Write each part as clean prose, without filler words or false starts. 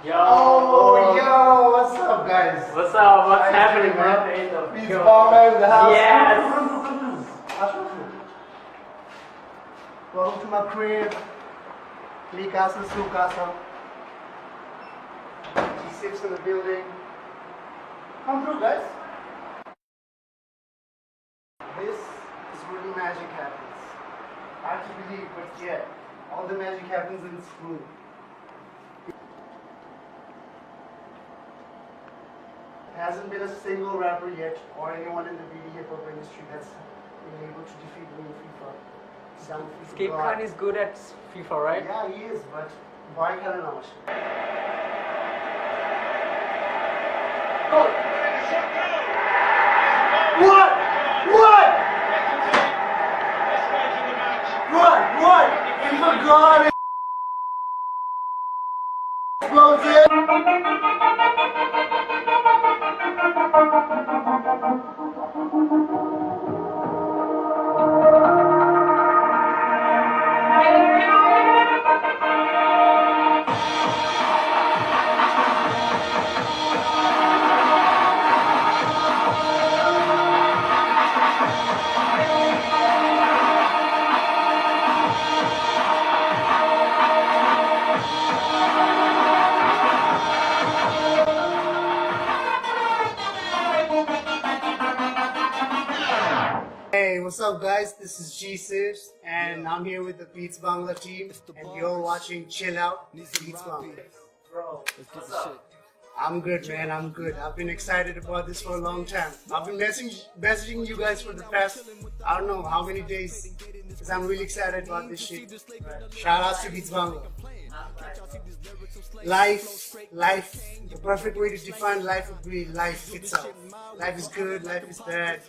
Oh, yo, what's up, guys? What's up? What's happening, man? BeatsBangla in the house. Yes! Welcome to my crib. Mi casa, su casa. G.Sifz in the building. Come through, guys. This is where the magic happens. Hard to believe, but yeah, all the magic happens in this room. Hasn't been a single rapper yet, or anyone in the BD hip hop industry that's been able to defeat me in FIFA. Skip Khan is good at FIFA, right? Yeah, he is, but why can't I? What? FIFA gone! Hey, what's up, guys? This is G.Sifz, and I'm here with the BeatsBangla team, and you're watching Chill Out BeatsBangla. Bro, what's up? I'm good, man. I'm good. I've been excited about this for a long time. I've been messaging you guys for the past, I don't know how many days, because I'm really excited about this shit. Shout out to BeatsBangla. Life, the perfect way to define life would be life itself. Life is good, life is bad,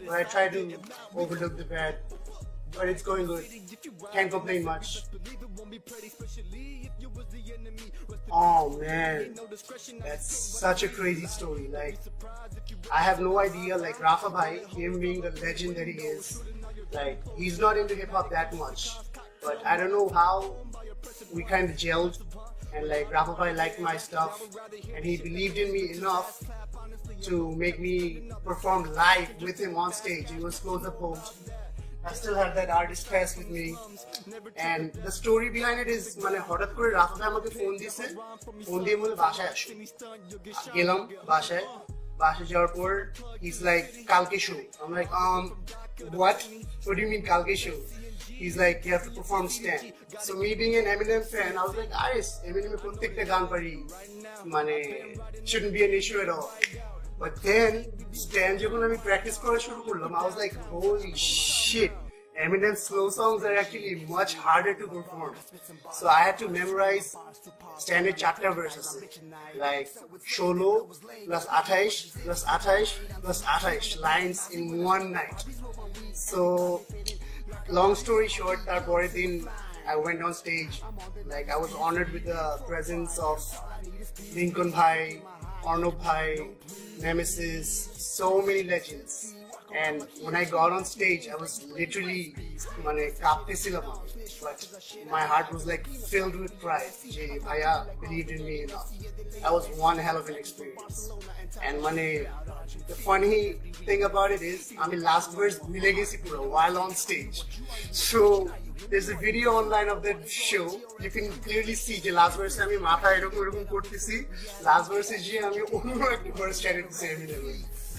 but I try to overlook the bad. But it's going good. Can't complain much. Oh man, that's such a crazy story. Like, I have no idea, like Rafa Bhai, him being the legend that he is, like, he's not into hip hop that much. But I don't know how we kind of gelled, and like Rafa Bhai liked my stuff, and he believed in me enough to make me perform live with him on stage. It was close-up post. I still have that artist pass with me, and the story behind it is, মানে হঠাৎ করে রাফা ভাই আমাকে phone দিয়েছে, phone দিয়ে বলে বাসায় আসো। গেলাম বাসায় যাওয়ার পর he's like কালকে show. I'm like what do you mean কালকে show? He's like, you have to perform stand. So me being an Eminem fan, I was like, Aris, Eminem প্রত্যেকটা গান পারি, মানে shouldn't be an issue at all. But then, stand যখন আমি practice করা শুরু করলাম, I was like, holy shit, Eminem's slow songs are actually much harder to perform. So I had to memorize standard chapter verses, like 16 plus 28 plus 28 plus 28 lines in one night. So long story short, তারপরের দিন I went on stage. Like, I was honored with the presence of Lincoln Bhai, Arnob Bhai, Nemesis, so many legends. And when I got on stage, I was literally, but my heart was like filled with pride. Jay Bhaiya believed in me enough. That was one hell of an experience. And the funny thing about it is, last verse bhule gesi puro while on stage. So there's a video online of that show. You can clearly see the last verse আমি মাথা এরকম করতেছি, last verse এ যে আমি অন্য একটা verse ছেড়ে দিছি আমি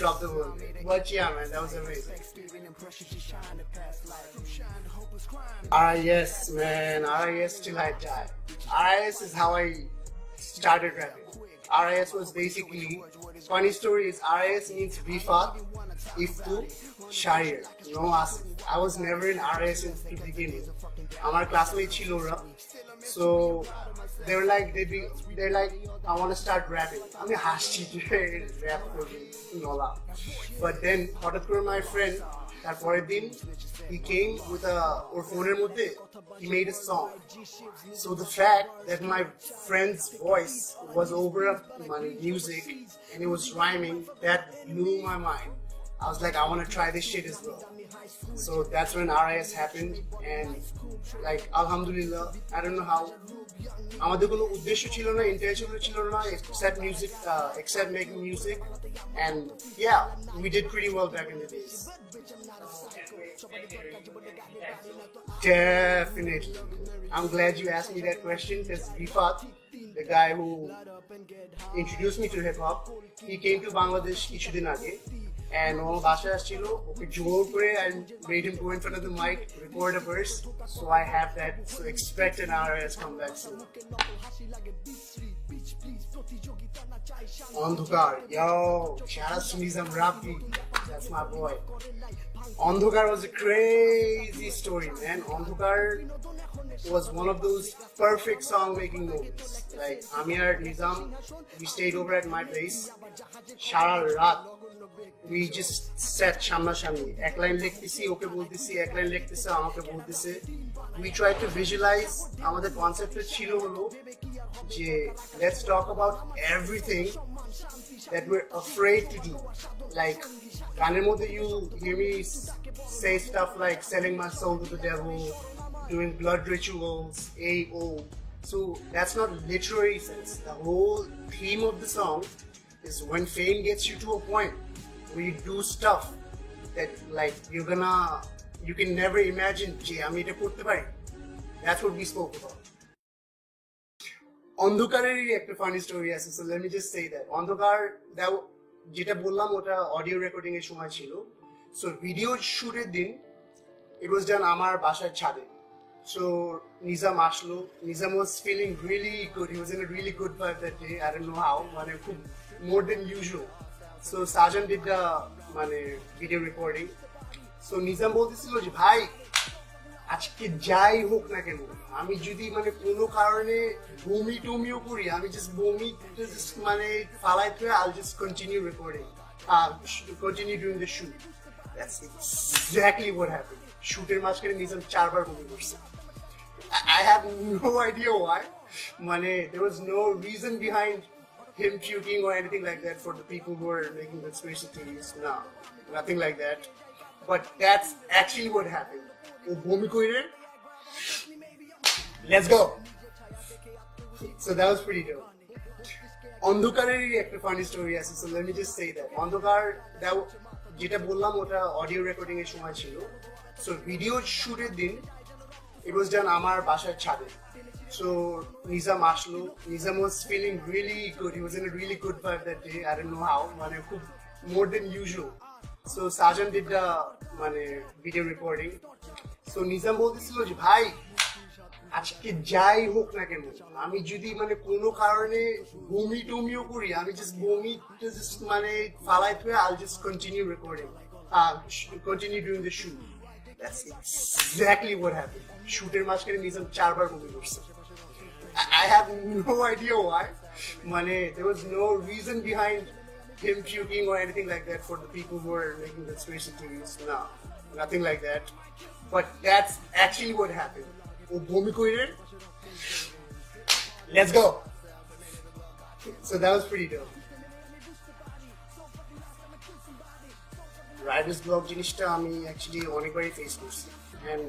drop the word. But yeah, man, that was amazing. RIS, man, RIS till I die. RIS is how I started rapping. RIS was basically, funny story is RIS means Rifat, Iftu, Shair, no Asif. I was never in RIS in the beginning. Our classmate Chilora. So they're like, I want to start rapping. Hashi rap nola. But then, my friend, that দিন, he came with ওর ফোনের মধ্যে, he made a song. So the fact that my friend's voice was over music and it was rhyming, that blew my mind. I was like, I want to try this shit as well. So that's when RIS happened, and like alhamdulillah, I don't know how, আমাদের কোনো উদ্দেশ্য ছিল না, intention ছিল না, except making music, and yeah, we did pretty well back in the days. Definitely. I'm glad you asked me that question, because Rifat, the guy who introduced me to hip hop, he came to Bangladesh কিছুদিন আগে, and ও বাসায় আসছিল, ওকে জোর করে I made him go in front of the mic, record a verse, so I have that, so expect an RIS comeback soon. Andhukar, yo, shout out to Nizam Rafi, that's my boy. Andhukar was a crazy story, man. Andhukar was one of those perfect song making moments. Like Amir, Nizam, we stayed over at my place. Shara Rat. We just sat shamna shamni. Ek line likhtechi, oke boltechi, ek line likhteche, amake bolteche. We tried to visualize. Amader concept chilo holo je let's talk about everything that we're afraid to do. Like ganer moddhe you hear me say stuff like selling my soul to the devil, doing blood rituals, AO. So that's not literary sense. The whole theme of the song is when fame gets you to a point where you do stuff that like you can never imagine, je ami eta korte pari. That's what we spoke about. অন্ধকারেরই একটা funny story আছে, so let me just say that অন্ধকার যেটা বললাম ওটা audio recording এর সময় ছিল। So video শুটের দিন ইট ওয়াজ ডান আমার বাসার ছাদে। সো নিজাম আসলো, Nizam was feeling really good, he was in a really good vibe that day, I don't know how, মানে খুব more than usual. So Sajan did the মানে ভিডিও রেকর্ডিং। সো নিজাম বলতেছিল যে ভাই আজকে যাই হোক না কেন, আমি যদি মানে কোনো কারণে বমি টমিও করি, আমি জাস্ট বমি মানে ফালাইতে I just continue recording, continue doing the shoot. That's exactly what happened. শুটের মাঝখানে নিজাম 4 বার বমি করছে। I have no idea why. মানে there was no reason behind him puking or anything like that for the people who are making conspiracy theories. No, nothing like that. But that's actually what happened. Let's go. So that was pretty dope. অন্ধকারেরই একটা funny story আছে, so let me just say that অন্ধকার যেটা বললাম ওটা audio recording এর সময় ছিল। So video শুটের দিন ইট ওয়াজ ডান আমার বাসার ছাদে। সো নিজাম আসলো, Nizam was feeling really good, he was in a really good vibe that day, I don't know how, মানে খুব more than usual. So Sajan did the মানে ভিডিও রেকর্ডিং। সো নিজাম বলতেছিল যে ভাই আজকে যাই হোক না কেন, আমি যদি মানে কোনো কারণে বমি টমিও করি, আমি জাস্ট বমি জাস্ট মানে ফালাইতে I just continue recording, continue doing the shoot. That's exactly what happened. শুটের মাঝখানে নিজাম 4 বার বমি করছে। I have no idea why. মানে there was no reason behind him puking or anything like that for the people who are making conspiracy theories. No, nothing like that. But that's actually what happened. ও বমি কইরে, let's go. So that was pretty dope. Writer's block জিনিসটা আমি actually অনেকবারই face করছি, and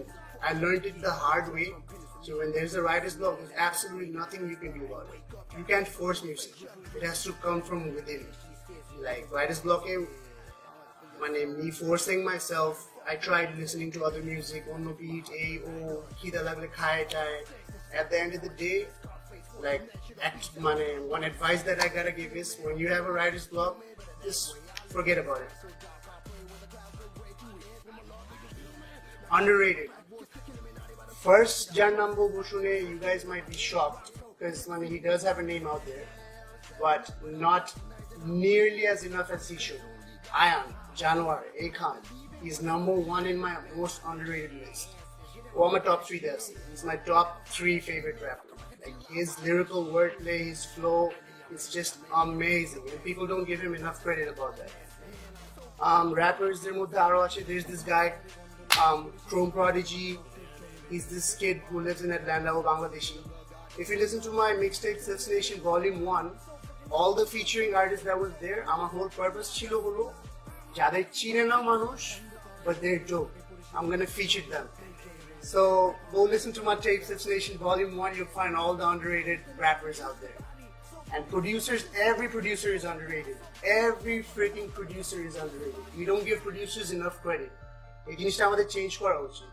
I learned it the hard way. So when there's a writer's block, there's absolutely nothing you can do about it. You can't force music. It has to come from within. Like writer's block, me forcing myself, I tried listening to other music, ono beat, khida lagle khaye chaye. At the end of the day, like one advice that I gotta give is, when you have a writer's block, just forget about it. Underrated. First jar number Bushune, you guys might be shocked, because he does have a name out there, but not nearly as enough as he should. Ayan, Januar, Akhan. He's number 1 in my most underrated list. Or my top 3 does. He's my top 3 favorite rapper. Like his lyrical wordplay, his flow, it's just amazing. And people don't give him enough credit about that. Rappers, there's this guy, Chrome Prodigy. He's this kid who lives in Atlanta, Bangladeshi. If you listen to my mixtape Gsifz Volume 1, all the featuring artists that was there, আমার whole purpose ছিল হলো যাদের চিনে না মানুষ, but they're dope. I'm gonna feature them. So go listen to my tape, Gsifz Nation Volume 1. You'll find all the underrated rappers out there. And producers, every producer is underrated. Every freaking producer is underrated. We don't give producers enough credit. এই জিনিসটা আমাদের change করা উচিত.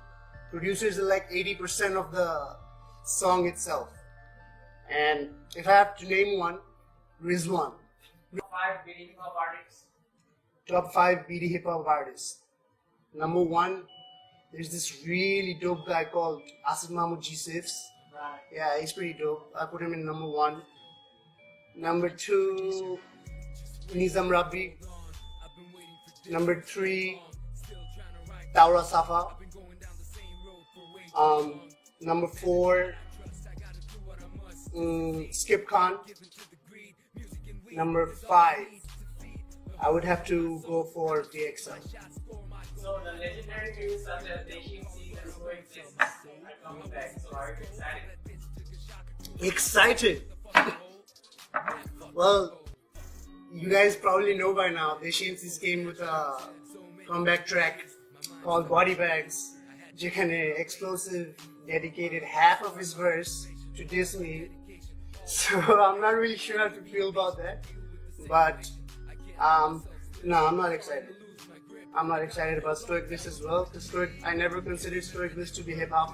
Producers are like 80% of the song itself. And if I have to name one, Rizwan. Top 5 BD hip hop artists. Top 5 BD hip hop artists. Number 1, there's this really dope guy called AsifMahmoodGsifz. Right. Yeah, he's pretty dope. I put him in number 1. Number 2, Nizam Rabbi. Number 3, Taura Safa. Number 4, Skip Khan. Number 5, I would have to go for VXL. So the legendary figures such as Gsifz and Rizwan are coming back. So are you excited? Excited? Well, you guys probably know by now, Gsifz came with a comeback track called Body Bags. যেখানে Explosive dedicated half of his verse to diss me. So I'm not really sure how to feel about that. But no, I'm not excited. I'm not excited about Stoic Bliss as well. I never considered Stoic Bliss to be hip hop.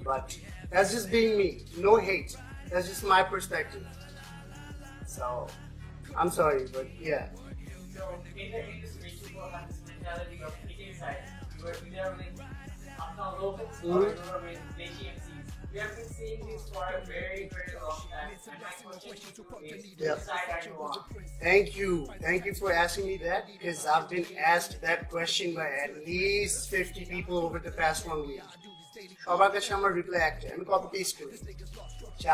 But that's just being me. No hate. That's just my perspective. So I'm sorry, but yeah. So in the industry, people have this mentality of picking sides. You are either with uptown locals or you are with Gsifz. We have been seeing this for a very, very long time. And my question to you is, which side are you on? Thank you for asking me that, because I've been asked that question by at least 50 people over the past 1 week. সবার কাছে আমার reply একটাই, আমি copy paste করি,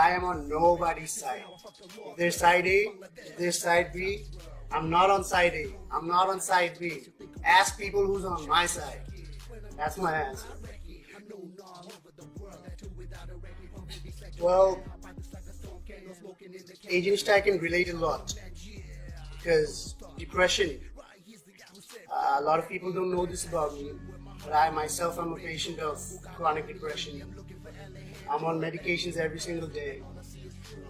I am on nobody's side. If they're side A, if they're side B, I'm not on side A, I'm not on side B. Ask people who's on my side. That's my answer. Well, agent I can relate a lot, because depression, a lot of people don't know this about me, but I myself am a patient of chronic depression. I'm on medications every single day,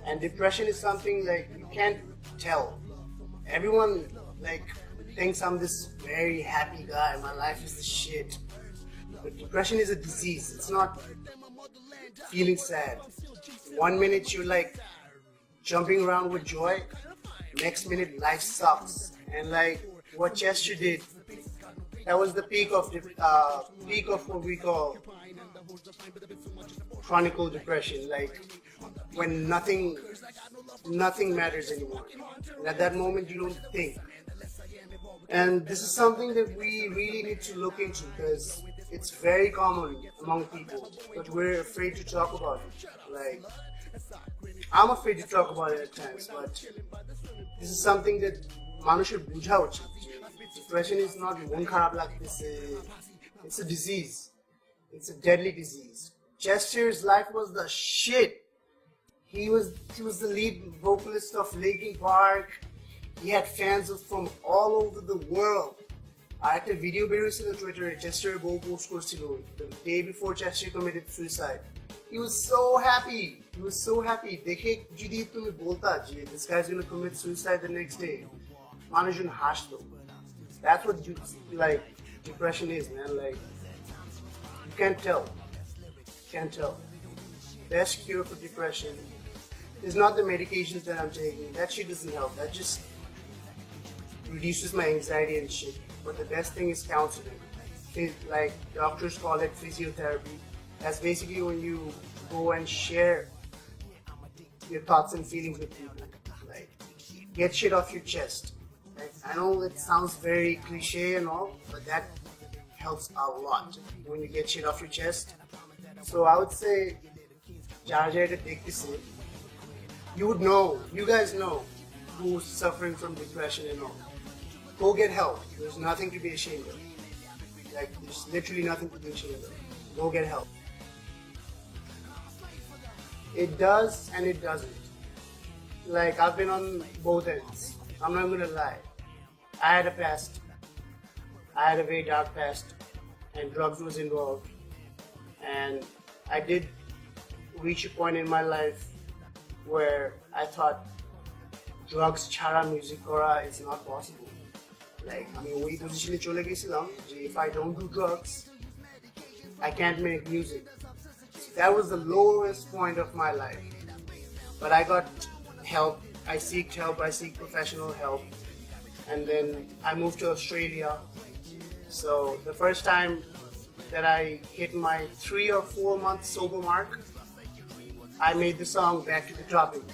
and depression is something like you can't tell. Everyone like thinks I'm this very happy guy, my life is the shit, but depression is a disease. It's not feeling sad. 1 minute you're like jumping around with joy, next minute life sucks. And like what Chester did, that was the peak of what we call chronic depression, like when nothing matters anymore. And at that moment you don't think. And this is something that we really need to look into, because it's very common among people, but we're afraid to talk about it. Like, I'm afraid to talk about it at times, but this is something that মানুষের বোঝা উচিত. Depression is not মন খারাপ লাগতেছে. It's a disease. It's a deadly disease. Chester's life was the shit. He was the lead vocalist of Linkin Park. He had fans from all over the world. আর একটা video বের হয়েছিল টুইটারে, Chester বউ post করছিল the day before Chester committed suicide. He was so happy. He was so happy. দেখে যদি তুমি বলতা যে this guy's gonna commit suicide the next day, মানুষজন হাসতো. That's what like depression is, man. Like, you can't tell. Can't tell. Best cure for depression is not the medications that I'm taking. That shit doesn't help. That just reduces my anxiety and shit. But the best thing is counseling. Like doctors call it physiotherapy. That's basically when you go and share your thoughts and feelings with people. Like, get shit off your chest. Like, I know it sounds very cliche and all, but that helps a lot when you get shit off your chest. So I would say, you would know, you guys know who's suffering from depression and all. Go get help. There's nothing to be ashamed of. Like, there's literally nothing to be ashamed of. Go get help. It does and it doesn't. Like, I've been on both ends. I'm not gonna lie. I had a past. I had a very dark past and drugs was involved, and I did reach a point in my life where I thought drugs chara music kora is not possible. Like, I mean, ওই পজিশনে চলে গেছিলাম যে if I don't do drugs, I can't make music. That was the lowest point of my life. But I got help. I seeked help. I seek professional help. And then I moved to Australia. So the first time that I hit my 3 or 4 month sober mark, I made the song Back to the Topic.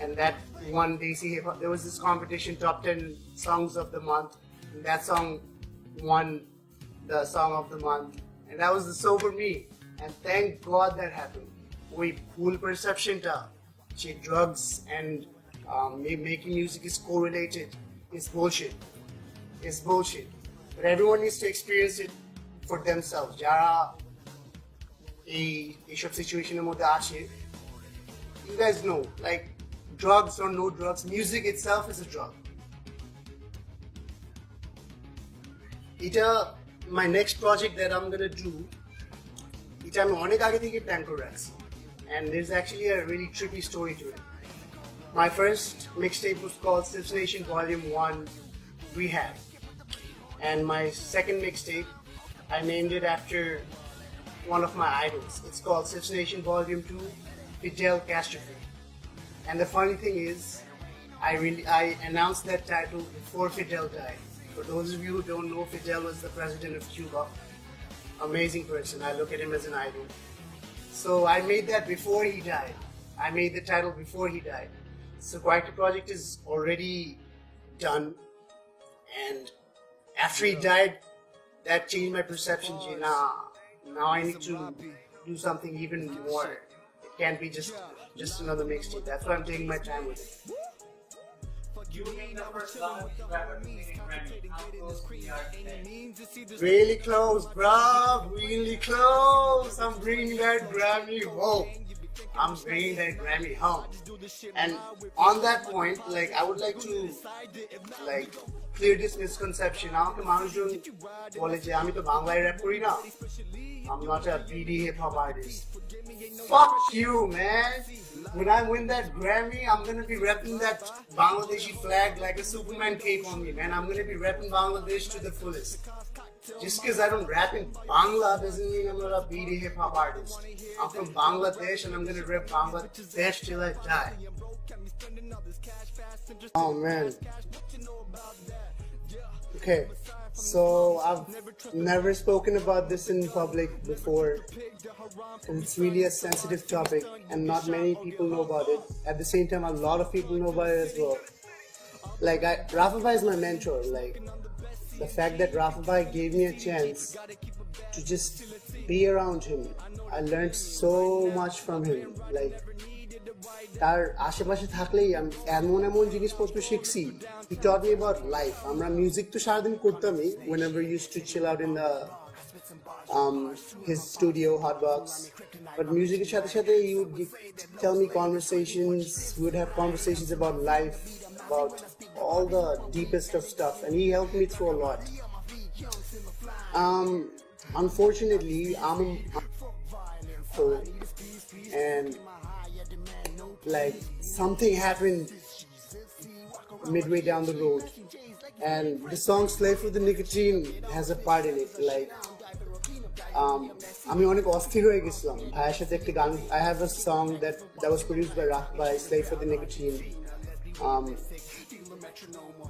And that won Desi Hip Hop. There was this competition, top 10 songs of the month. And that song won the song of the month. And that was the sober me. And thank God that happened. We full perception ta drugs and making music is correlated. It's bullshit. It's bullshit. But everyone needs to experience it for themselves. Jara a situation you guys know, like, drugs or no drugs, music itself is a drug. My next project that I'm gonna do, I'm on it plan kore rakhi. And there's actually a really trippy story to it. My first mixtape was called Gsifz Nation Volume 1 Rehab. And my second mixtape, I named it after one of my idols. It's called Gsifz Nation Volume 2 Fidel Catastrophe. And the funny thing is, I announced that title before Fidel died. For those of you who don't know, Fidel was the president of Cuba. Amazing person. I look at him as an idol. So I made that before he died. I made the title before he died. So quite the project is already done. And after he died, that changed my perception. Now I need to do something even more. It can't be just another mixtape. That's why I'm taking my time with it. You being the first Bangladeshi rapper to win a Grammy, how close we are today? Really close, bruh. Really close. I'm bringing that Grammy home. I'm bringing that Grammy home. And on that point, like, I would like to, like, clear this misconception. আমাকে মানুষজন বলে যে আমি তো বাংলায় rap করি না. I'm not a BD hip hop artist. Fuck you, man. When I win that Grammy, I'm gonna be repping that Bangladeshi flag like a Superman cape on me, man. I'm gonna be repping Bangladesh to the fullest. Just because I don't rap in Bangla doesn't mean I'm not a BD hip hop artist. I'm from Bangladesh and I'm gonna rep Bangladesh till I die. Oh man. Okay, so I've never spoken about this in public before. It's really a sensitive topic and not many people know about it. At the same time, a lot of people know about it as well. Like, Rafa is my mentor. Like, the fact that Rafa gave me a chance to just be around him, I learned so much from him. Like, তার আশেপাশে থাকলেই আমি এমন এমন জিনিসপত্র শিখছি. He taught me about life. আমরা music তো সারাদিন করতামই whenever we used to chill out in the his studio hotbox, but music সাথে সাথে he would tell me conversations. We would have conversations about life, about all the deepest of stuff, and he helped me through a lot. Unfortunately, I'm and like something happened midway down the road, and the song Slave for the Nicotine has a part in it. Like, আমি অনেক অস্থির হয়ে গেছিলাম ভাইয়ের সাথে একটা গান. I have a song that was produced by Slave for the Nicotine.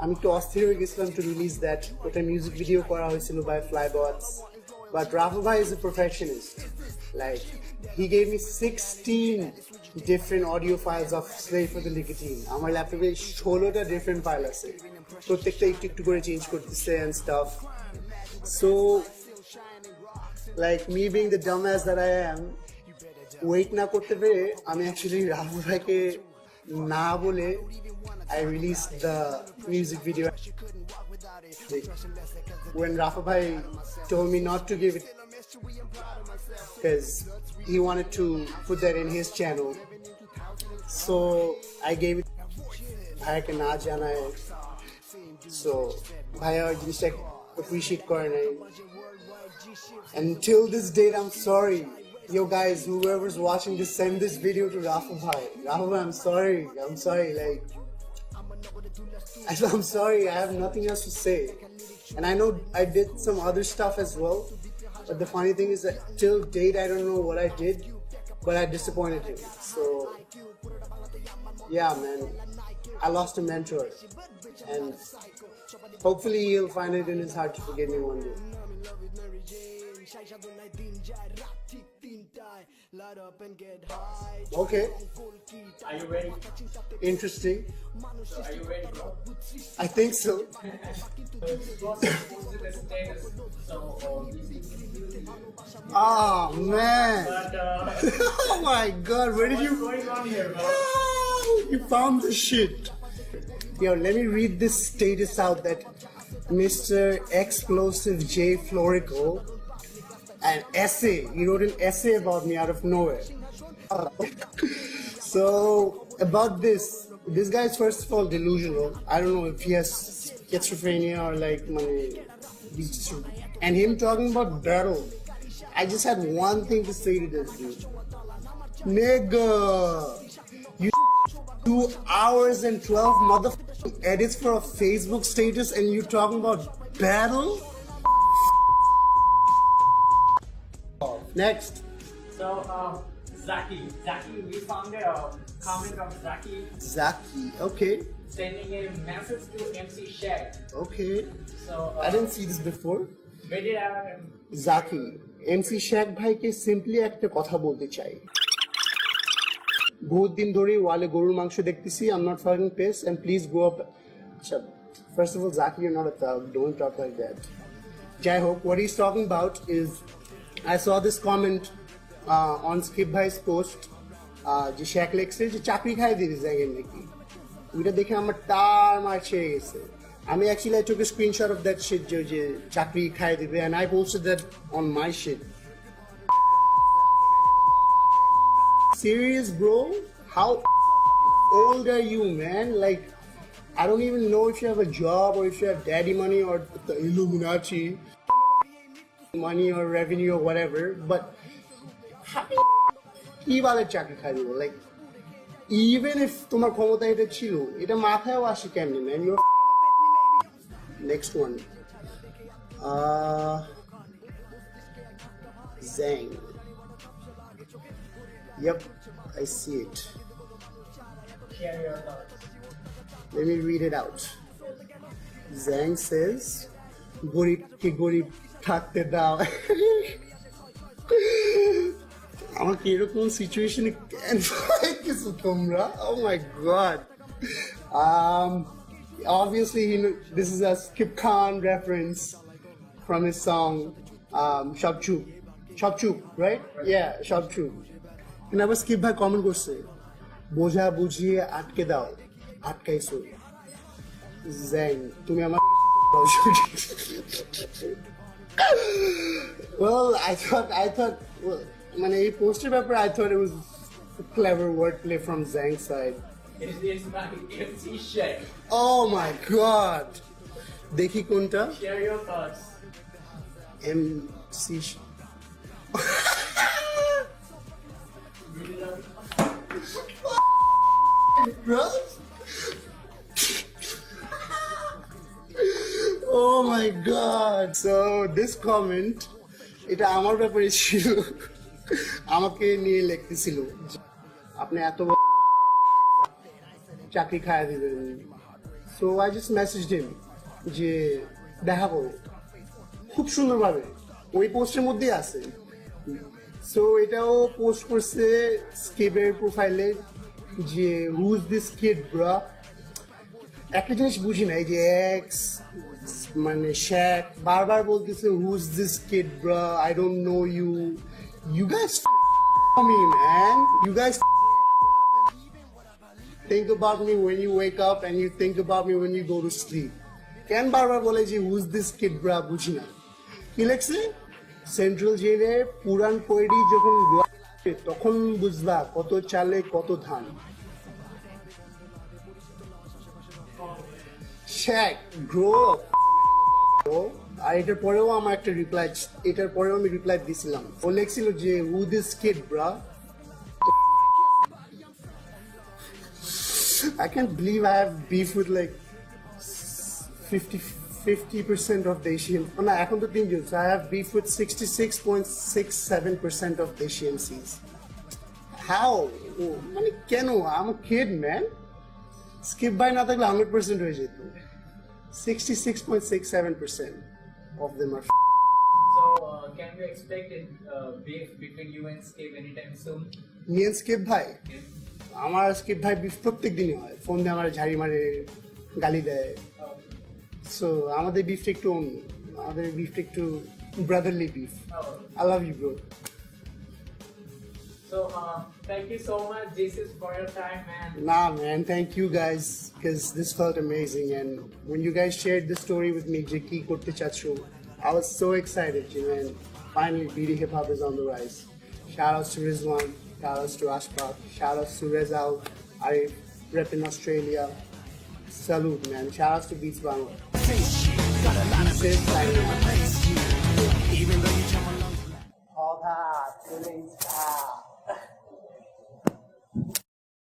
আমি একটু অস্থির হয়ে গেছিলাম to release that. ওটা মিউজিক ভিডিও করা হয়েছিল by Flybots, but Rafa bhai is a perfectionist. Like, he gave me 16 different audio files of Slave for the Nicotine. আমার ল্যাপটপে 16টা different file আছে, প্রত্যেকটা একটু একটু করে চেঞ্জ করতেছে and stuff. So, like, me being the dumbass that I am, wait na korte pere ami actually Rafa bhaike na bole I released the music video. When Rafa bhai told me not to give it because he wanted to put that in his channel, so I gave it bhai ke na jana hai. So bhai jinishta appreciate করে নাই. Until this date, I'm sorry. Yo guys, whoever's watching this, send this video to Rafa bhai. Rafa bhai, I'm sorry. Like, I'm sorry. I have nothing else to say. And I know I did some other stuff as well. But the funny thing is that till date, I don't know what I did, but I disappointed him. So, yeah, man, I lost a mentor, and hopefully he'll find it in his heart to forgive me one day. Okay. Are you ready? Interesting. So are you ready, bro? I think so. Oh man. But, Oh my god, where did you what's going on here, bro? You found this shit. Yo, let me read this status out that Mr. Explosive J Florico, an essay. He wrote an essay about me out of nowhere. So about this guy is first of all delusional. I don't know if he has schizophrenia or like money. And him talking about battle. I just had one thing to say to this dude. Nigga, you 2 hours and 12 motherfucking edits for a Facebook status and you talking about battle? Next. So, Zaki, we found a comment of Zaki, okay. sending a message to MC Shaq. Okay. So, I didn't see this before. where did I Zaki, MC Shaq ভাইকে simply একটা কথা বলতে চাই. বহুত দিন ধরে ওয়ালে গরুর মাংস দেখতেছি. I'm not fucking pissed and please go up. First of all, Zaki, you're not a thug. Don't talk like that. Jai hope what he's talking about is I saw this comment on Skip Bhai's post যে শেখ লেখছে যে চাকরি খাই দিবি জায়গায় নাকি. ওইটা দেখে আমার তার মার ছেড়ে গেছে. আমি actually I took a screenshot of that shit যে চাকরি খাই দিবে and I posted that on my shit. Serious, bro? How old are you, man? Like, I don't even know if you have a job or if you have daddy money or the Illuminati money or revenue or whatever, but how কি বলে চাকরি খাই দিব? Like, even if তোমার ক্ষমতা এটা ছিল, এটা মাথায়ও আসে কেমনে, man? You're next one. Zang. Yep, I see it. share your thoughts? Let me read it out. Zang says, "Gorib ke gorib thakte dao." আমাকে এরকম সিচুয়েশনে কেন কিছু তোমরা? Oh my god. Obviously, this is a Skip Khan reference from his song Shop Chup, right? Yeah, Shop Chup. And আবার Skip ভাই comment করছে, বোঝা বুঝিয়ে আটকে দাও, আটকাইছো। Zang, তুমি আমার Well, I thought well, মানে এই পোস্টের ব্যাপারে I thought it was a clever wordplay from Zang's side. It's my MC Shaq. Oh my god. দেখি কোনটা? Share your thoughts. MC Bro? Oh my god. So this comment, এটা আমার ব্যাপারে ছিল, আমাকে নিয়ে লিখতেছিল আপনি এত চাকরি খাইয়ে দিবেন. So I just messaged him যে দেখা করো, খুব সুন্দরভাবে ওই পোস্টের মধ্যেই আছে. So এটাও পোস্ট করছে স্কিপের প্রোফাইলে যে who's this kid bro. একটা জিনিস বুঝি না, এই যে এক্স মানে শেখ বারবার বলতেছে who's this kid bro, I don't know you. You guys me, man. You guys think about me when you wake up and you think about me when you go to sleep. কেন বারবার বলে যে who's this kid bro, বুঝি না. কি লেখছে? Central জেলে পুরান পয়ডি যখন তখন বুঝবা কত চালে কত ধান. Shaq, grow up. আর এটার পরেও আমার একটা রিপ্লাই, এটার পরেও আমি রিপ্লাই দিছিলাম। ও লেখছিল যে who this kid bro? I can't believe I have beef with like 50% of the Asian. Oh, no, এখন তো তিনজন, so I have beef with 66.67% of the Asian Cs. How? মানে কেন? I'm a kid, man. Skip by না থাকলে 100% হয়ে যেত। 66.67% of them are. So, can we expect a beef between you and Skip anytime soon? Me and Skip ভাই? আমার Skip ভাই beef প্রত্যেক দিনই হয়। ফোন দিয়ে আমার ঝাড়ি মারে, গালি দেয়। So আমাদের beefটা একটু অন্য। আমাদের beefটা একটু brotherly beef. I love you, bro. So, thank you so much, Gsifz, for your time, man. Nah, man, thank you guys, because this felt amazing. And when you guys shared this story with me, Jiki Korte Chachu, I was so excited, you know, and finally BD Hip Hop is on the rise. Shout outs to Rizwan, shout outs to Ashfaq, shout outs to Rezaul Arif, rep in Australia. Salute, man. Shout outs to BeatsBangla. Gsifz signing out.